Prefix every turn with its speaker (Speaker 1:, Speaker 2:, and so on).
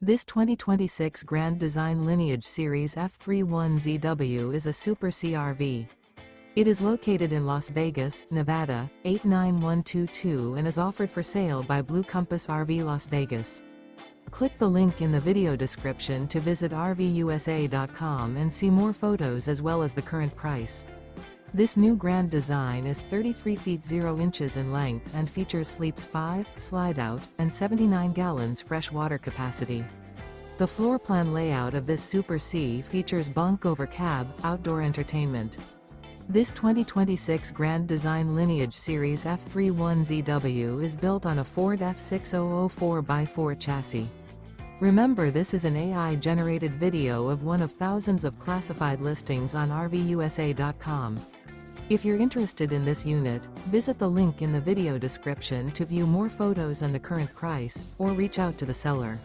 Speaker 1: This 2026 Grand Design Lineage Series F31ZW is a Super CRV. It is located in Las Vegas, Nevada, 89122 and is offered for sale by Blue Compass RV Las Vegas. Click the link in the video description to visit RVUSA.com and see more photos as well as the current price. This new Grand Design is 33 feet 0 inches in length and features sleeps 5, slide-out, and 79 gallons fresh water capacity. The floor plan layout of this Super C features bunk over cab, outdoor entertainment. This 2026 Grand Design Lineage Series F31ZW is built on a Ford F6004 x4 chassis. Remember, this is an AI-generated video of one of thousands of classified listings on RVUSA.com. If you're interested in this unit, visit the link in the video description to view more photos and the current price, or reach out to the seller.